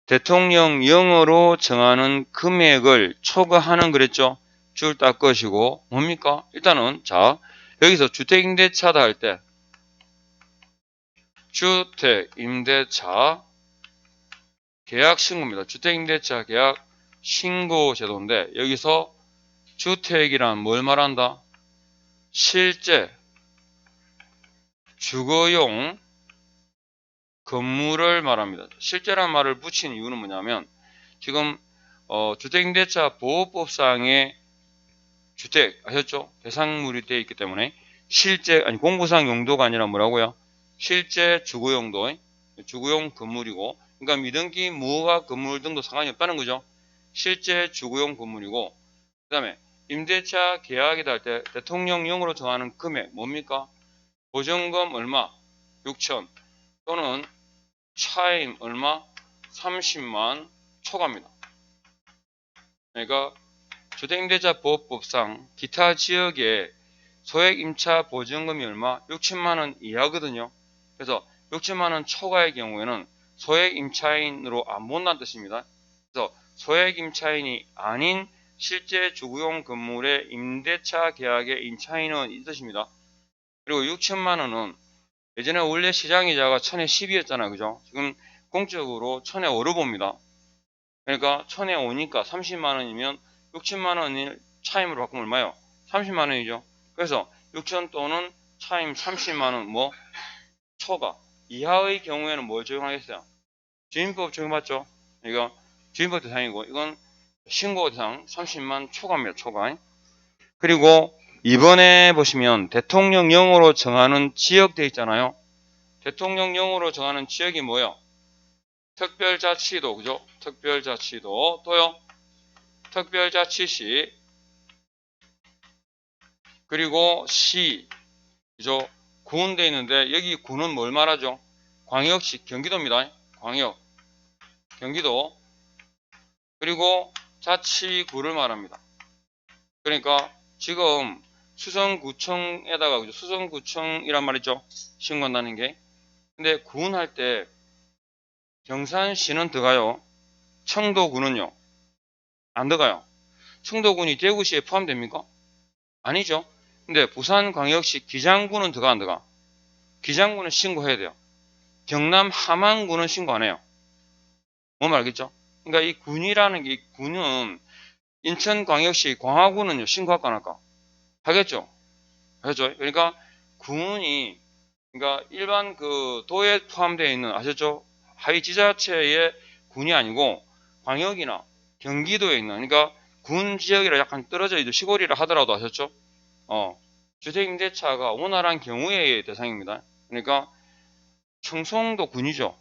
S1: 대통령령으로 정하는 금액을 초과하는 그랬죠. 줄 딱 것이고 뭡니까? 일단은 자, 여기서 주택임대차다 할 때 주택임대차 계약 신고입니다. 주택임대차 계약 신고 제도인데 여기서 주택이란 뭘 말한다? 실제 주거용 건물을 말합니다. 실제란 말을 붙인 이유는 뭐냐면 지금 주택임대차 보호법상의 주택 아셨죠? 대상물이 되어 있기 때문에 실제 아니 공부상 용도가 아니라 뭐라고요? 실제 주거용도 주거용 건물이고 그러니까 미등기 무허가 건물 등도 상관이 없다는 거죠. 실제 주거용 건물이고 그 다음에 임대차 계약이다 할 때 대통령령으로 정하는 금액 뭡니까? 보증금 얼마? 6천 또는 차임 얼마? 30만 초과입니다. 그러니까 주택임대차 보호법상 기타 지역의 소액 임차 보증금이 얼마? 6천만원 이하거든요. 그래서 6천만원 초과의 경우에는 소액 임차인으로 안 본다는 뜻입니다. 그래서 소액 임차인이 아닌 실제 주거용 건물의 임대차 계약의 임차인은 이 뜻입니다. 그리고 6천만원은 예전에 원래 시장이자가 1000에 10이었잖아요. 그죠? 지금 공적으로 1000에 5로 봅니다. 그러니까 1000에 5니까 30만원이면 6천만원을 차임으로 바꾸면 얼마요? 30만원이죠. 그래서 6천 또는 차임 30만원 뭐 초과 이하의 경우에는 뭘 적용하겠어요? 주임법 적용받죠? 이거 주임법 대상이고 이건 신고 대상 30만 초과입니다. 초과. 그리고 이번에 보시면 대통령령으로 정하는 지역 돼 있잖아요. 대통령령으로 정하는 지역이 뭐예요? 특별자치도 그죠? 특별자치도 또요. 특별자치시 그리고 시 그죠? 군 돼 있는데 여기 군은 뭘 말하죠? 광역시 경기도입니다. 광역 경기도 그리고 자치구를 말합니다. 그러니까 지금 수성구청에다가 그죠? 수성구청이란 말이죠. 신고한다는 게. 근데 군 할 때 경산시는 들어가요. 청도군은요. 안 들어가요. 청도군이 대구시에 포함됩니까? 아니죠. 근데 부산광역시 기장군은 들어가 안 들어가? 기장군은 신고해야 돼요. 경남 함안군은 신고 안 해요. 뭔 말겠죠? 그러니까 이 군이라는 게 군은 인천광역시 광화군은요 신고할까 안 할까? 하겠죠. 하죠. 그러니까 군이 그러니까 일반 그 도에 포함되어 있는 아셨죠? 하위 지자체의 군이 아니고 광역이나 경기도에 있는 그러니까 군 지역이라 약간 떨어져 있는 시골이라 하더라도 아셨죠? 주택임대차가 원활한 경우의 대상입니다. 그러니까 청송도 군이죠.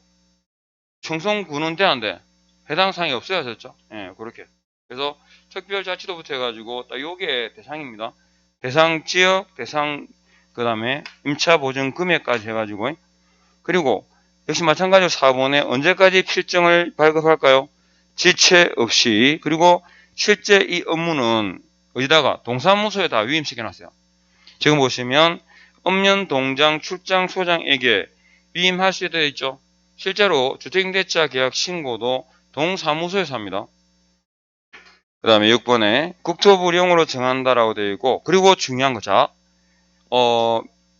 S1: 청송군은 돼안돼 해당 사항이 없어야 하셨죠? 예, 그렇게. 그래서 특별자치도부터 해가지고 딱 요게 대상입니다. 대상 지역, 대상 그 다음에 임차 보증 금액까지 해가지고 그리고 역시 마찬가지로 4번에 언제까지 필증을 발급할까요? 지체 없이 그리고 실제 이 업무는 어디다가 동사무소에다 위임시켜놨어요. 지금 보시면 읍면 동장 출장 소장에게 위임할 수 되어 있죠. 실제로 주택임대차 계약 신고도 동사무소에서 합니다. 그 다음에 6번에 국토부령으로 정한다라고 되어 있고 그리고 중요한 거 자,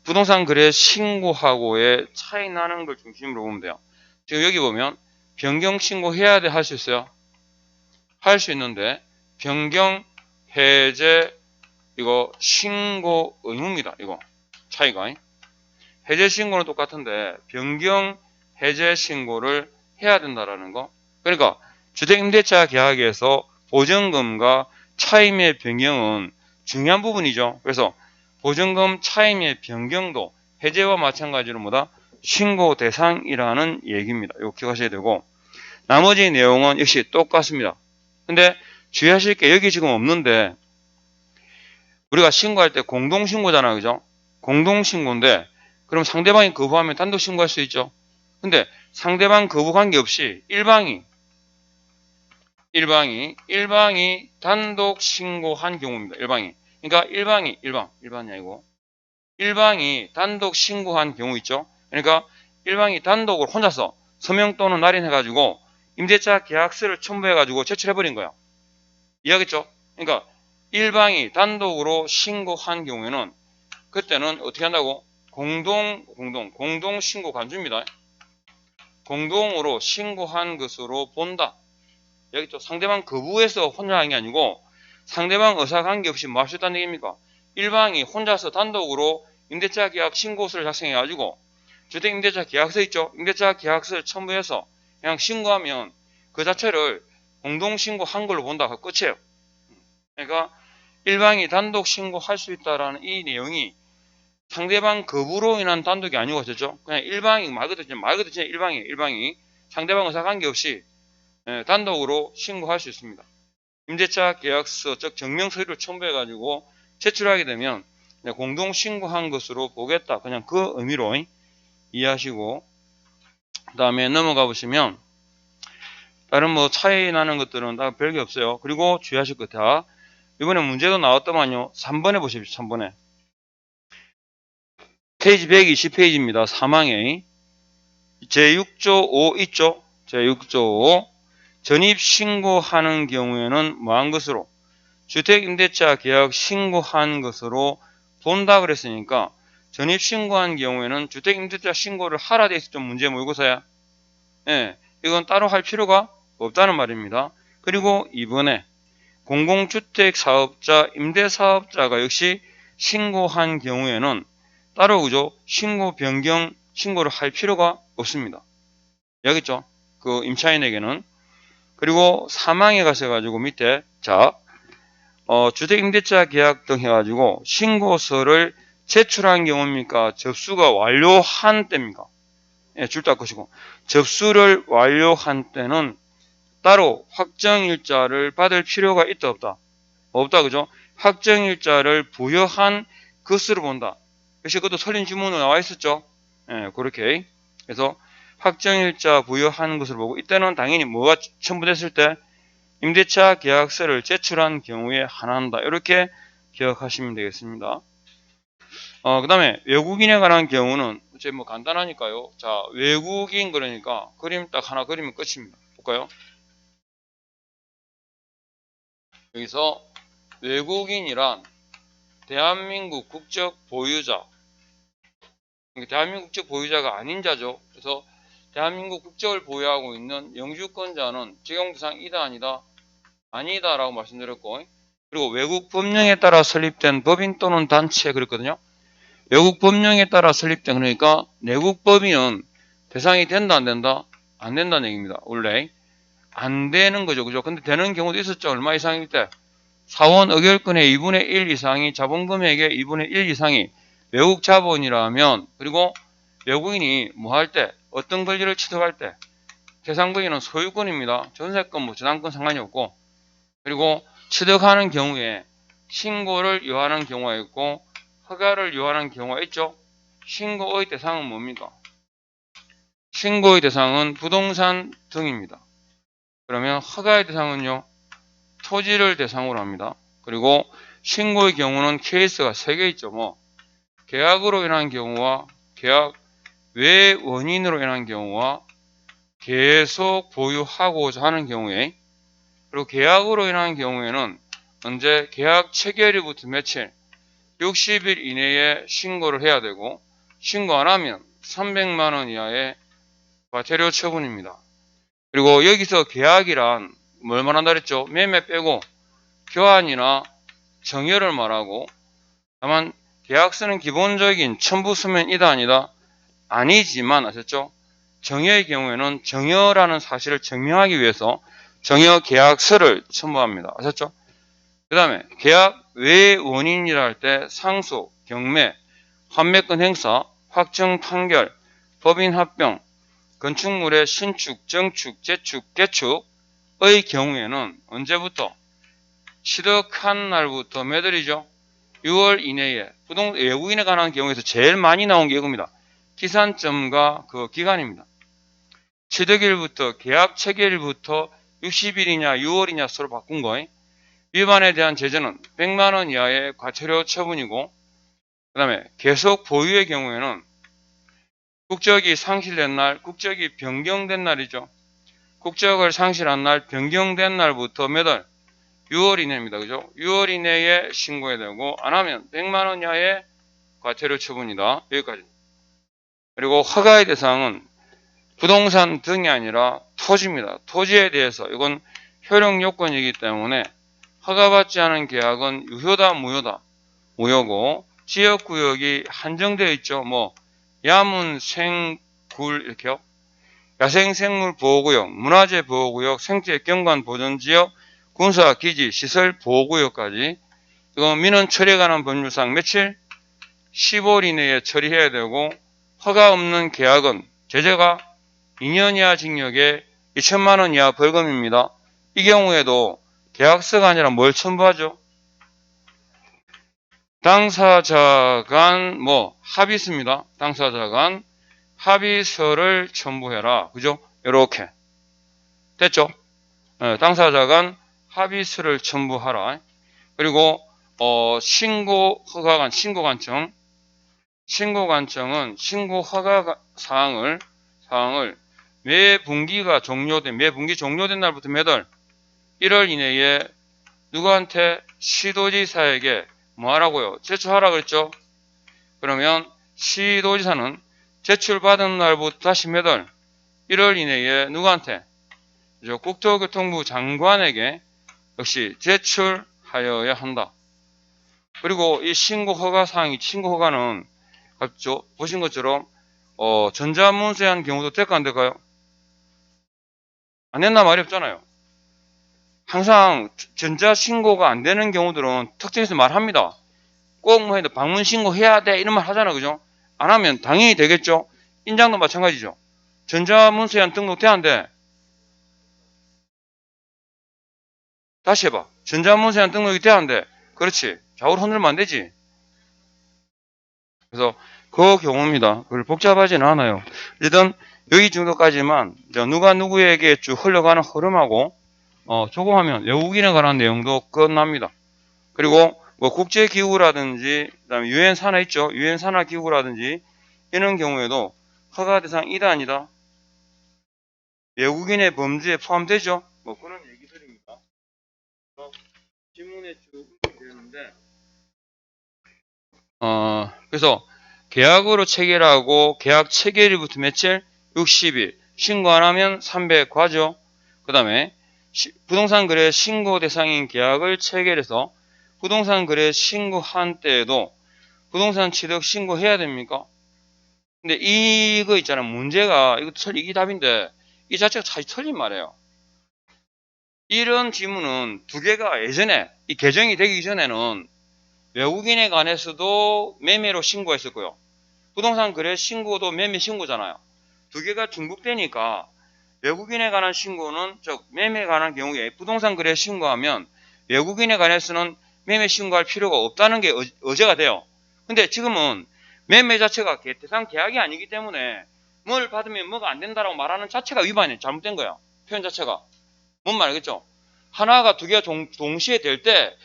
S1: 부동산 거래 신고하고의 차이 나는 걸 중심으로 보면 돼요. 지금 여기 보면 변경 신고해야 돼 할 수 있어요? 할 수 있는데 변경 해제 이거 신고 의무입니다. 이거 차이가 해제 신고는 똑같은데 변경 해제 신고를 해야 된다라는 거. 그러니까 주택임대차 계약에서 보증금과 차임의 변경은 중요한 부분이죠. 그래서 보증금 차임의 변경도 해제와 마찬가지로 뭐다? 신고 대상이라는 얘기입니다. 이거 기억하셔야 되고, 나머지 내용은 역시 똑같습니다. 근데 주의하실 게 여기 지금 없는데, 우리가 신고할 때 공동신고잖아요. 그죠? 공동신고인데, 그럼 상대방이 거부하면 단독 신고할 수 있죠. 근데 상대방 거부 관계없이 일방이 단독 신고한 경우입니다. 그러니까 일반이 아니고 일방이 단독 신고한 경우 있죠. 그러니까 일방이 단독으로 혼자서 서명 또는 날인해가지고 임대차 계약서를 첨부해가지고 제출해버린 거야. 이해하겠죠? 그러니까 일방이 단독으로 신고한 경우에는 그때는 어떻게 한다고? 공동 신고 간주입니다. 공동으로 신고한 것으로 본다. 여기죠. 상대방 거부해서 혼자 한 게 아니고 상대방 의사 관계없이 뭐 할 수 있다는 얘기입니까? 일방이 혼자서 단독으로 임대차 계약 신고서를 작성해가지고 주택임대차 계약서 있죠. 임대차 계약서를 첨부해서 그냥 신고하면 그 자체를 공동신고한 걸로 본다. 그 끝이에요. 그러니까 일방이 단독 신고할 수 있다라는 이 내용이 상대방 거부로 인한 단독이 아니고 됐죠. 그냥 일방이 말 그대로 일방이 상대방 의사 관계없이 단독으로 신고할 수 있습니다. 임대차 계약서 즉 증명 서류를 첨부해가지고 제출하게 되면 공동 신고한 것으로 보겠다. 그냥 그 의미로 이해하시고, 그 다음에 넘어가 보시면 다른 뭐 차이 나는 것들은 다 별게 없어요. 그리고 주의하실 것 다 이번에 문제도 나왔더만요. 3번에 보십시오. 3번에 페이지 120페이지입니다. 사망에 제6조 5 있죠. 제6조 5 전입신고하는 경우에는 뭐한 것으로? 주택임대차 계약 신고한 것으로 본다 그랬으니까 전입신고한 경우에는 주택임대차 신고를 하라 돼 있었던 문제 모의고사야. 이건 따로 할 필요가 없다는 말입니다. 그리고 이번에 공공주택사업자, 임대사업자가 역시 신고한 경우에는 따로 그죠? 신고 변경 신고를 할 필요가 없습니다. 알겠죠? 그 임차인에게는. 그리고 사망에 가셔가지고 밑에 주택임대차 계약 등 해가지고 신고서를 제출한 경우입니까? 접수가 완료한 때입니까? 줄 닦 것이고 접수를 완료한 때는 따로 확정일자를 받을 필요가 있다 없다? 없다 그죠? 확정일자를 부여한 것으로 본다. 역시 그것도 설린 지문으로 나와 있었죠. 그렇게. 그래서 확정일자 부여하는 것으로 보고 이때는 당연히 뭐가 첨부됐을 때 임대차 계약서를 제출한 경우에 한한다. 이렇게 기억하시면 되겠습니다. 그 다음에 외국인에 관한 경우는 이제 뭐 간단하니까요. 자, 외국인 그러니까 그림 딱 하나 그리면 끝입니다. 볼까요? 여기서 외국인이란 대한민국 국적 보유자, 대한민국 국적 보유자가 아닌 자죠. 그래서 대한민국 국적을 보유하고 있는 영주권자는 적용대상이다 아니다? 아니다라고 말씀드렸고, 그리고 외국 법령에 따라 설립된 법인 또는 단체 그랬거든요. 외국 법령에 따라 설립된, 그러니까 내국 법인은 대상이 된다 안 된다? 안 된다는 얘기입니다. 원래 안 되는 거죠. 그죠? 근데 되는 경우도 있었죠. 얼마 이상일 때? 사원 의결권의 2분의 1 이상이 자본금액의 2분의 1 이상이 외국 자본이라면, 그리고 외국인이 뭐 할 때, 어떤 권리를 취득할 때, 대상 권리는 소유권입니다. 전세권, 뭐 저당권 상관이 없고, 그리고 취득하는 경우에 신고를 요하는 경우가 있고 허가를 요하는 경우가 있죠. 신고의 대상은 뭡니까? 신고의 대상은 부동산 등입니다. 그러면 허가의 대상은요, 토지를 대상으로 합니다. 그리고 신고의 경우는 케이스가 3개 있죠. 뭐 계약으로 인한 경우와 계약 외 원인으로 인한 경우와 계속 보유하고자 하는 경우에, 그리고 계약으로 인한 경우에는 언제 계약 체결일부터 며칠 60일 이내에 신고를 해야 되고, 신고 안 하면 300만 원 이하의 과태료 처분입니다. 그리고 여기서 계약이란 뭘 말한다 그랬죠? 매매 빼고 교환이나 정여를 말하고, 다만 계약서는 기본적인 첨부 서면이다 아니다? 아니지만 아셨죠? 정여의 경우에는 정여라는 사실을 증명하기 위해서 정여 계약서를 첨부합니다. 아셨죠? 그 다음에 계약 외 원인이라 할 때 상속, 경매, 환매권 행사, 확정 판결, 법인 합병, 건축물의 신축, 정축, 재축, 개축의 경우에는 언제부터? 취득한 날부터 몇 월이죠? 6월 이내에 외국인에 관한 경우에서 제일 많이 나온 게 이겁니다. 기산점과 그 기간입니다. 취득일부터 계약 체결일부터 60일이냐 6월이냐 서로 바꾼 거. 위반에 대한 제재는 100만원 이하의 과태료 처분이고, 그 다음에 계속 보유의 경우에는 국적이 상실된 날, 국적이 변경된 날이죠. 국적을 상실한 날, 변경된 날부터 몇 월? 6월 이내입니다. 그죠? 6월 이내에 신고해야 되고, 안 하면 100만원 이하의 과태료 처분이다. 여기까지. 그리고 허가의 대상은 부동산 등이 아니라 토지입니다. 토지에 대해서 이건 효력 요건이기 때문에 허가받지 않은 계약은 유효다, 무효다? 무효고, 지역구역이 한정되어 있죠. 뭐 야문, 생, 굴 이렇게요. 야생생물보호구역, 문화재보호구역, 생태경관보전지역, 군사기지, 시설 보호구역까지. 이건 민원 처리에 관한 법률상 며칠? 10월 이내에 처리해야 되고, 허가 없는 계약은 제재가 2년 이하 징역에 2천만원 이하 벌금입니다. 이 경우에도 계약서가 아니라 뭘 첨부하죠? 당사자 간 합의서입니다. 당사자 간 합의서를 첨부해라. 그죠? 이렇게 됐죠? 당사자 간 합의서를 첨부하라. 그리고 신고 허가관, 신고관청. 신고관청은 신고 허가 사항을 매 분기가 종료된, 매 분기 종료된 날부터 몇 월? 1월 이내에 누구한테? 시도지사에게 뭐 하라고요? 제출하라 그랬죠? 그러면 시도지사는 제출받은 날부터 다시 몇 월? 1월 이내에 누구한테? 국토교통부 장관에게 역시 제출하여야 한다. 그리고 이 신고 허가 사항이, 신고 허가는 보신 것처럼 전자문서한 경우도 될까 안 될까요? 안 된다 말이 없잖아요. 항상 전자신고가 안 되는 경우들은 특정해서 말합니다. 꼭 뭐 해도 방문신고 해야 돼 이런 말 하잖아. 그죠? 안 하면 당연히 되겠죠. 인장도 마찬가지죠. 전자문서한 등록 돼야 안 돼? 다시 해봐. 전자문서한 등록이 돼야 안 돼? 그렇지. 좌우로 흔들면 안 되지. 그래서 그 경우입니다. 그걸 복잡하지는 않아요. 어쨌든 여기 정도까지만 누가 누구에게 쭉 흘러가는 흐름하고 조금 하면 외국인에 관한 내용도 끝납니다. 그리고 뭐 국제기구라든지 그다음에 유엔 산하 있죠. 유엔 산하 기구라든지 이런 경우에도 허가 대상 이다 아니다? 외국인의 범주에 포함되죠. 뭐 그런 얘기들입니다. 질문에 쭉 되는데 그래서 계약으로 체결하고 계약 체결일부터 며칠? 60일. 신고 안 하면 300과죠. 그 다음에 부동산 거래 신고 대상인 계약을 체결해서 부동산 거래 신고한 때에도 부동산 취득 신고해야 됩니까? 근데 이거 있잖아요. 문제가 이게 답인데 이 자체가 사실 틀린 말이에요. 이런 지문은 두 개가 예전에 이 개정이 되기 전에는 외국인에 관해서도 매매로 신고했었고요. 부동산 거래 신고도 매매 신고잖아요. 두 개가 중복되니까 외국인에 관한 신고는 즉 매매에 관한 경우에 부동산 거래 신고하면 외국인에 관해서는 매매 신고할 필요가 없다는 게 어제가 돼요. 근데 지금은 매매 자체가 대상 계약이 아니기 때문에 뭘 받으면 뭐가 안 된다라고 말하는 자체가 위반이 잘못된 거예요. 표현 자체가. 뭔 말이겠죠? 하나가 두 개가 동시에 될 때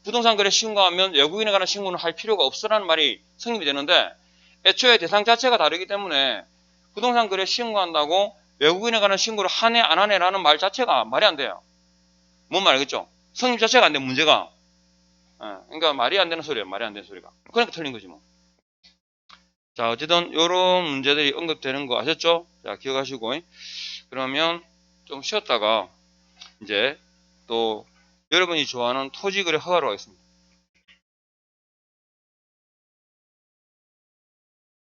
S1: 부동산 거래 신고하면 외국인에 관한 신고는 할 필요가 없어라는 말이 성립이 되는데 애초에 대상 자체가 다르기 때문에 부동산 거래 신고한다고 외국인에 관한 신고를 하네 안 하네라는 말 자체가 말이 안 돼요. 뭔 말이겠죠? 성립 자체가 안 돼 문제가. 그러니까 말이 안 되는 소리예요. 말이 안 되는 소리가. 그러니까 틀린 거지 뭐. 자 어쨌든 이런 문제들이 언급되는 거 아셨죠? 자 기억하시고 그러면 좀 쉬었다가 이제 또 여러분이 좋아하는 토지거래 허가로 하겠습니다.